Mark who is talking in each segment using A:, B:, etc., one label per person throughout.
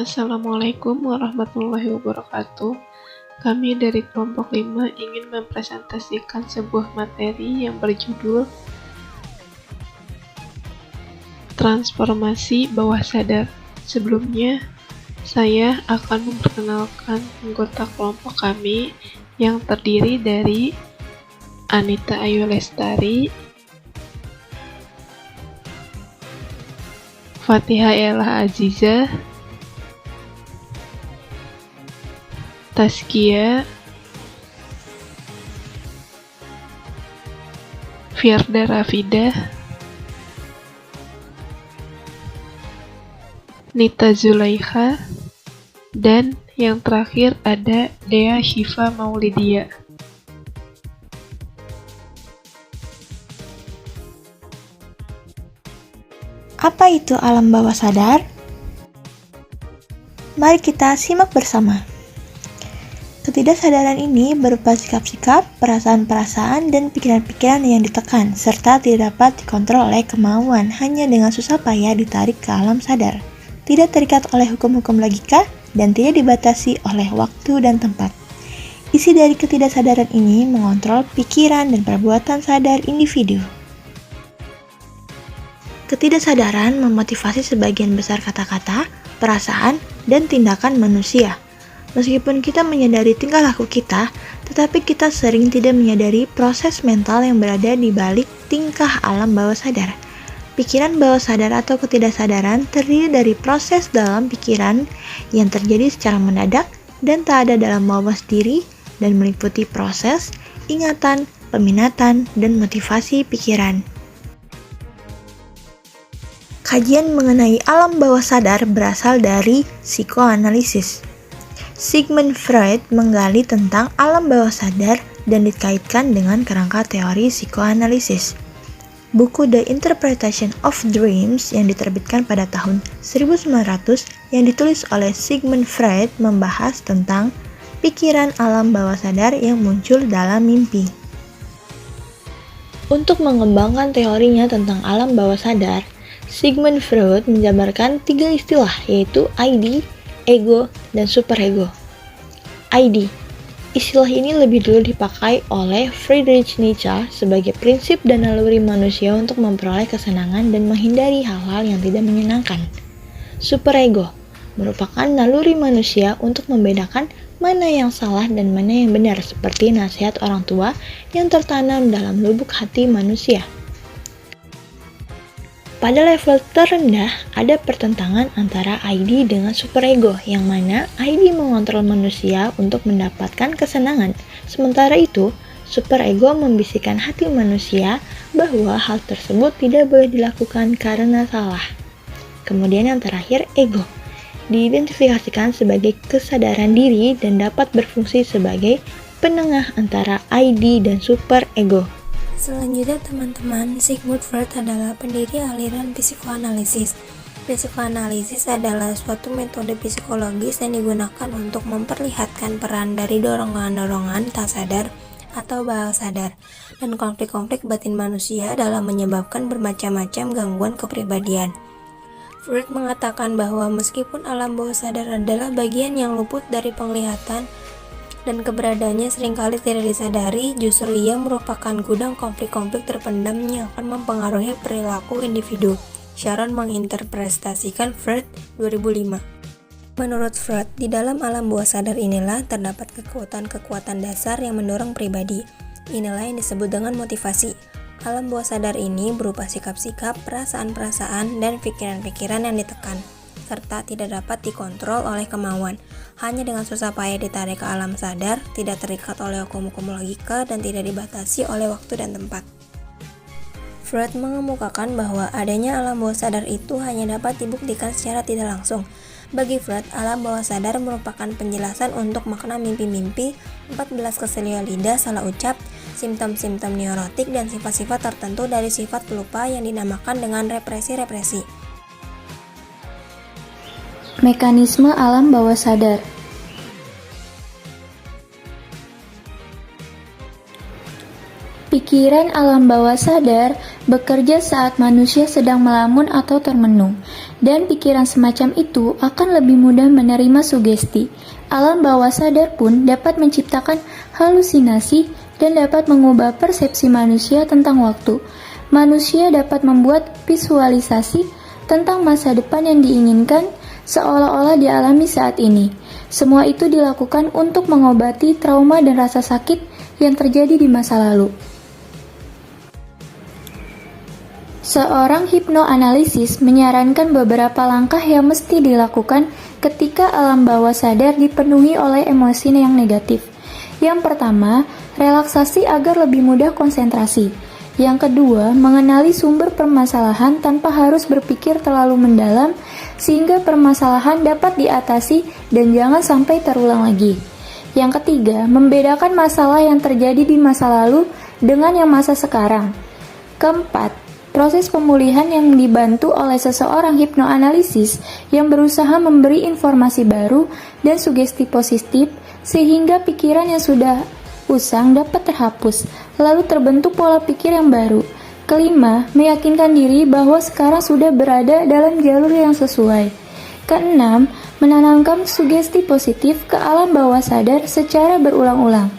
A: Assalamualaikum warahmatullahi wabarakatuh. Kami dari kelompok 5 ingin mempresentasikan sebuah materi yang berjudul Transformasi Bawah Sadar. Sebelumnya, saya akan memperkenalkan anggota kelompok kami yang terdiri dari Anita Ayu Lestari, Fatihah Ella Azizah, Taskia, Firda Rafidah, Nita Zulaikha, dan yang terakhir ada Dea Syifa Maulidia.
B: Apa itu alam bawah sadar? Mari kita simak bersama. Ketidaksadaran ini berupa sikap-sikap, perasaan-perasaan, dan pikiran-pikiran yang ditekan, serta tidak dapat dikontrol oleh kemauan, hanya dengan susah payah ditarik ke alam sadar. Tidak terikat oleh hukum-hukum logika, dan tidak dibatasi oleh waktu dan tempat. Isi dari ketidaksadaran ini mengontrol pikiran dan perbuatan sadar individu. Ketidaksadaran memotivasi sebagian besar kata-kata, perasaan, dan tindakan manusia. Meskipun kita menyadari tingkah laku kita, tetapi kita sering tidak menyadari proses mental yang berada di balik tingkah alam bawah sadar. Pikiran bawah sadar atau ketidaksadaran terdiri dari proses dalam pikiran yang terjadi secara mendadak dan tak ada dalam wawas diri dan meliputi proses, ingatan, peminatan, dan motivasi pikiran. Kajian mengenai alam bawah sadar berasal dari psikoanalisis. Sigmund Freud menggali tentang alam bawah sadar dan dikaitkan dengan kerangka teori psikoanalisis. Buku The Interpretation of Dreams yang diterbitkan pada tahun 1900 yang ditulis oleh Sigmund Freud membahas tentang pikiran alam bawah sadar yang muncul dalam mimpi. Untuk mengembangkan teorinya tentang alam bawah sadar, Sigmund Freud menjabarkan 3 istilah, yaitu ID, ego, dan superego. ID. Istilah ini lebih dulu dipakai oleh Friedrich Nietzsche sebagai prinsip dan naluri manusia untuk memperoleh kesenangan dan menghindari hal-hal yang tidak menyenangkan. Superego merupakan naluri manusia untuk membedakan mana yang salah dan mana yang benar, seperti nasihat orang tua yang tertanam dalam lubuk hati manusia. Pada level terendah, ada pertentangan antara ID dengan superego, yang mana ID mengontrol manusia untuk mendapatkan kesenangan. Sementara itu, superego membisikkan hati manusia bahwa hal tersebut tidak boleh dilakukan karena salah. Kemudian yang terakhir, ego. Diidentifikasikan sebagai kesadaran diri dan dapat berfungsi sebagai penengah antara ID dan superego.
C: Selanjutnya teman-teman, Sigmund Freud adalah pendiri aliran psikoanalisis. Psikoanalisis adalah suatu metode psikologis yang digunakan untuk memperlihatkan peran dari dorongan-dorongan tak sadar atau bawah sadar dan konflik-konflik batin manusia dalam menyebabkan bermacam-macam gangguan kepribadian. Freud mengatakan bahwa meskipun alam bawah sadar adalah bagian yang luput dari penglihatan dan keberadaannya seringkali tidak disadari, justru ia merupakan gudang konflik-konflik terpendam yang akan mempengaruhi perilaku individu. Sharon menginterpretasikan Freud 2005. Menurut Freud, di dalam alam bawah sadar inilah terdapat kekuatan-kekuatan dasar yang mendorong pribadi. Inilah yang disebut dengan motivasi. Alam bawah sadar ini berupa sikap-sikap, perasaan-perasaan, dan pikiran-pikiran yang ditekan, serta tidak dapat dikontrol oleh kemauan. Hanya dengan susah payah ditarik ke alam sadar, tidak terikat oleh hukum-hukum logika, dan tidak dibatasi oleh waktu dan tempat. Freud mengemukakan bahwa adanya alam bawah sadar itu hanya dapat dibuktikan secara tidak langsung. Bagi Freud, alam bawah sadar merupakan penjelasan untuk makna mimpi-mimpi, 14 keselio lidah, salah ucap, simptom-simptom neurotik, dan sifat-sifat tertentu dari sifat pelupa yang dinamakan dengan represi-represi.
D: Mekanisme alam bawah sadar. Pikiran alam bawah sadar bekerja saat manusia sedang melamun atau termenung. dan pikiran semacam itu akan lebih mudah menerima sugesti. Alam bawah sadar pun dapat menciptakan halusinasi dan dapat mengubah persepsi manusia tentang waktu. Manusia dapat membuat visualisasi tentang masa depan yang diinginkan seolah-olah dialami saat ini. Semua itu dilakukan untuk mengobati trauma dan rasa sakit yang terjadi di masa lalu. Seorang hipnoanalisis menyarankan beberapa langkah yang mesti dilakukan ketika alam bawah sadar dipenuhi oleh emosi yang negatif. Yang pertama, relaksasi agar lebih mudah konsentrasi. Yang kedua, mengenali sumber permasalahan tanpa harus berpikir terlalu mendalam sehingga permasalahan dapat diatasi dan jangan sampai terulang lagi. Yang ketiga, membedakan masalah yang terjadi di masa lalu dengan yang masa sekarang. Keempat, proses pemulihan yang dibantu oleh seseorang hipnoanalisis yang berusaha memberi informasi baru dan sugesti positif sehingga pikiran yang sudah usang dapat terhapus, lalu terbentuk pola pikir yang baru. Kelima, meyakinkan diri bahwa sekarang sudah berada dalam jalur yang sesuai. Keenam, menanamkan sugesti positif ke alam bawah sadar secara berulang-ulang.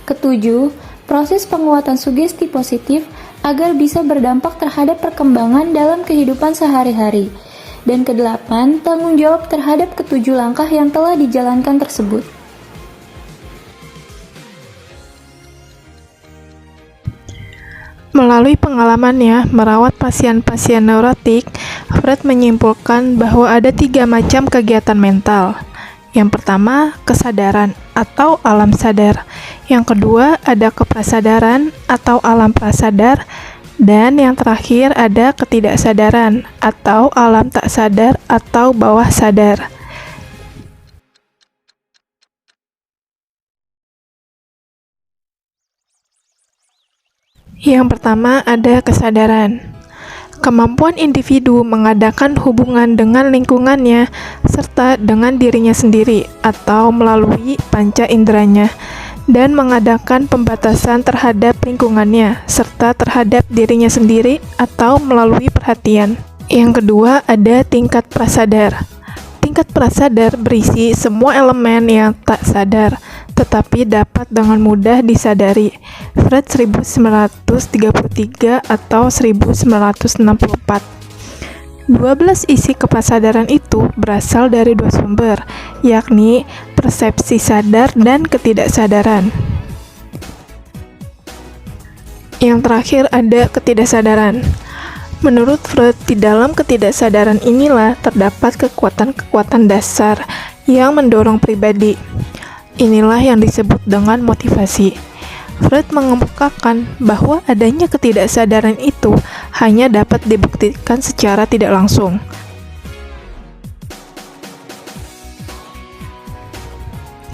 D: Ketujuh, proses penguatan sugesti positif agar bisa berdampak terhadap perkembangan dalam kehidupan sehari-hari. Dan kedelapan, tanggung jawab terhadap ketujuh langkah yang telah dijalankan tersebut.
A: Melalui pengalamannya merawat pasien-pasien neurotik, Freud menyimpulkan bahwa ada 3 macam kegiatan mental. Yang pertama, kesadaran atau alam sadar. Yang kedua, ada keprasadaran atau alam prasadar. Dan yang terakhir ada ketidaksadaran atau alam tak sadar atau bawah sadar. Yang pertama ada kesadaran. Kemampuan individu mengadakan hubungan dengan lingkungannya serta dengan dirinya sendiri atau melalui panca inderanya dan mengadakan pembatasan terhadap lingkungannya serta terhadap dirinya sendiri atau melalui perhatian. Yang kedua ada tingkat prasadar. Tingkat prasadar berisi semua elemen yang tak sadar tetapi dapat dengan mudah disadari. Freud 1933 atau 1964. 12 isi keprasadaran itu berasal dari 2 sumber, yakni persepsi sadar dan ketidaksadaran. Yang terakhir ada ketidaksadaran. Menurut Freud, di dalam ketidaksadaran inilah terdapat kekuatan-kekuatan dasar yang mendorong pribadi. Inilah yang disebut dengan motivasi. Freud mengemukakan bahwa adanya ketidaksadaran itu hanya dapat dibuktikan secara tidak langsung.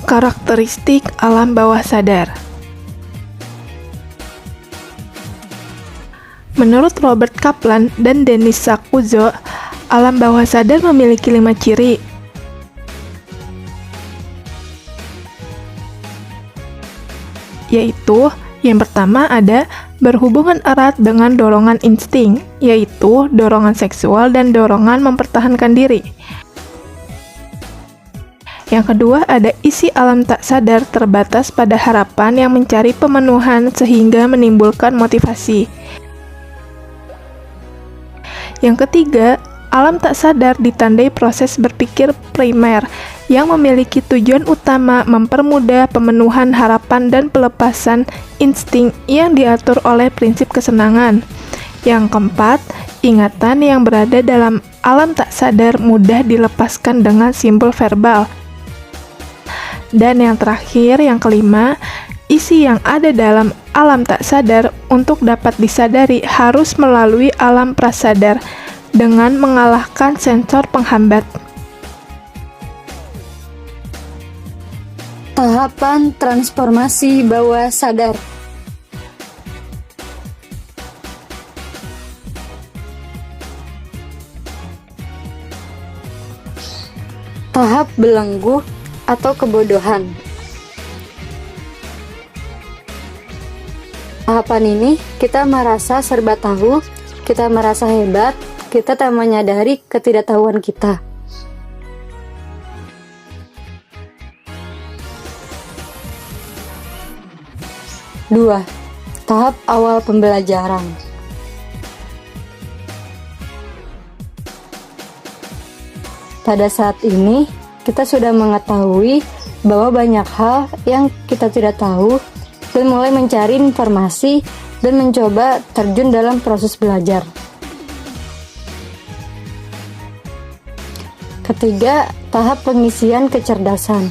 A: Karakteristik alam bawah sadar. Menurut Robert Kaplan dan Denis Shakuzo, alam bawah sadar memiliki 5 ciri. Yaitu, yang pertama ada berhubungan erat dengan dorongan insting, yaitu dorongan seksual dan dorongan mempertahankan diri. Yang kedua ada isi alam tak sadar terbatas pada harapan yang mencari pemenuhan sehingga menimbulkan motivasi. Yang ketiga, alam tak sadar ditandai proses berpikir primer yang memiliki tujuan utama mempermudah pemenuhan harapan dan pelepasan insting yang diatur oleh prinsip kesenangan. Yang keempat, ingatan yang berada dalam alam tak sadar mudah dilepaskan dengan simbol verbal. Dan yang terakhir, yang kelima, isi yang ada dalam alam tak sadar untuk dapat disadari harus melalui alam prasadar dengan mengalahkan sensor penghambat.
E: Tahapan transformasi bawah sadar. Tahap belenggu atau kebodohan. Tahapan ini kita merasa serba tahu, kita merasa hebat, kita tak menyadari ketidaktahuan kita. Dua, tahap awal pembelajaran. Pada saat ini, kita sudah mengetahui bahwa banyak hal yang kita tidak tahu dan mulai mencari informasi dan mencoba terjun dalam proses belajar. Ketiga, tahap pengisian kecerdasan.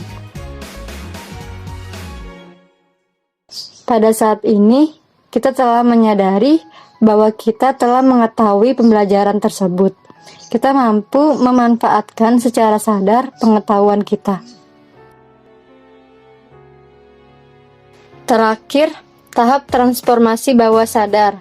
E: Pada saat ini, kita telah menyadari bahwa kita telah mengetahui pembelajaran tersebut. Kita mampu memanfaatkan secara sadar pengetahuan kita. Terakhir, tahap transformasi bawah sadar.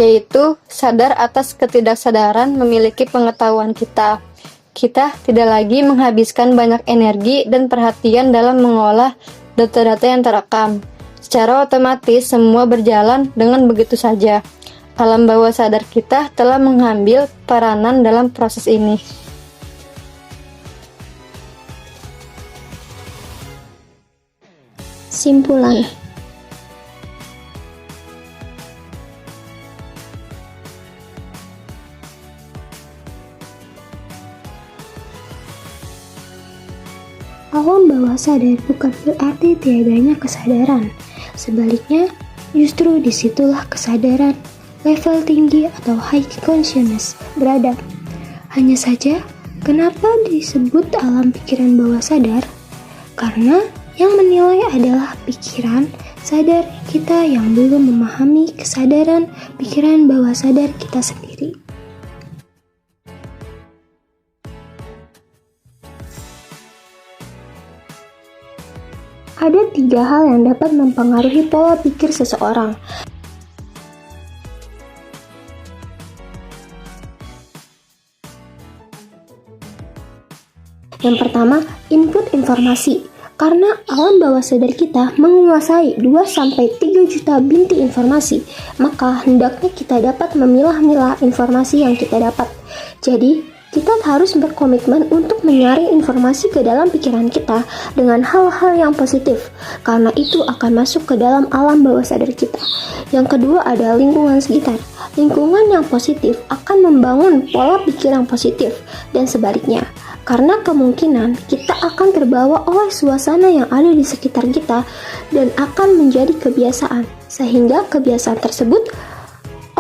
E: Yaitu sadar atas ketidaksadaran memiliki pengetahuan kita. Kita tidak lagi menghabiskan banyak energi dan perhatian dalam mengolah data-data yang terekam. Secara otomatis semua berjalan dengan begitu saja. Alam bawah sadar kita telah mengambil peranan dalam proses ini.
C: Simpulan. Alam bawah sadar bukan berarti tiadanya kesadaran. Sebaliknya, justru disitulah kesadaran level tinggi atau high consciousness berada. Hanya saja, kenapa disebut alam pikiran bawah sadar? Karena yang menilai adalah pikiran sadar kita yang belum memahami kesadaran pikiran bawah sadar kita sendiri. Ada 3 hal yang dapat mempengaruhi pola pikir seseorang. Yang pertama, input informasi. Karena alam bawah sadar kita menguasai 2-3 juta bintik informasi, maka hendaknya kita dapat memilah-milah informasi yang kita dapat. Jadi, kita harus berkomitmen untuk menyaring informasi ke dalam pikiran kita dengan hal-hal yang positif, karena itu akan masuk ke dalam alam bawah sadar kita. Yang kedua adalah lingkungan sekitar. Lingkungan yang positif akan membangun pola pikir yang positif, dan sebaliknya. Karena kemungkinan kita akan terbawa oleh suasana yang ada di sekitar kita dan akan menjadi kebiasaan, sehingga kebiasaan tersebut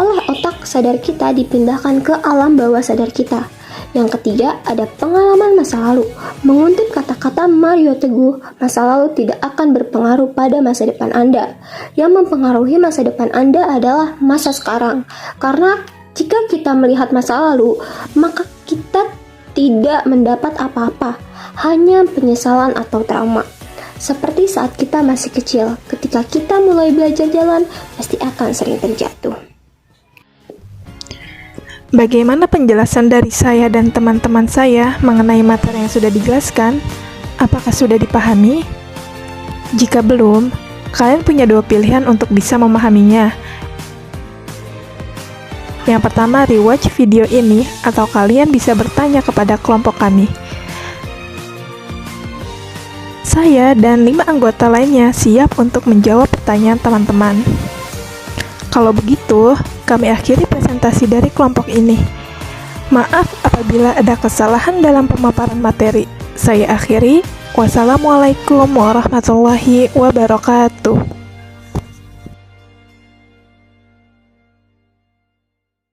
C: oleh otak sadar kita dipindahkan ke alam bawah sadar kita. Yang ketiga, ada pengalaman masa lalu. Mengutip kata-kata Mario Teguh, masa lalu tidak akan berpengaruh pada masa depan Anda. Yang mempengaruhi masa depan Anda adalah masa sekarang. Karena jika kita melihat masa lalu, maka kita tidak mendapat apa-apa, hanya penyesalan atau trauma. Seperti saat kita masih kecil, ketika kita mulai belajar jalan, pasti akan sering terjatuh.
A: Bagaimana penjelasan dari saya dan teman-teman saya mengenai materi yang sudah dijelaskan? Apakah sudah dipahami? Jika belum, kalian punya 2 pilihan untuk bisa memahaminya. Yang pertama, rewatch video ini, atau kalian bisa bertanya kepada kelompok kami. Saya dan 5 anggota lainnya siap untuk menjawab pertanyaan teman-teman. Kalau begitu, kami akhiri presentasi dari kelompok ini. Maaf apabila ada kesalahan dalam pemaparan materi. Saya akhiri. Wassalamualaikum warahmatullahi wabarakatuh.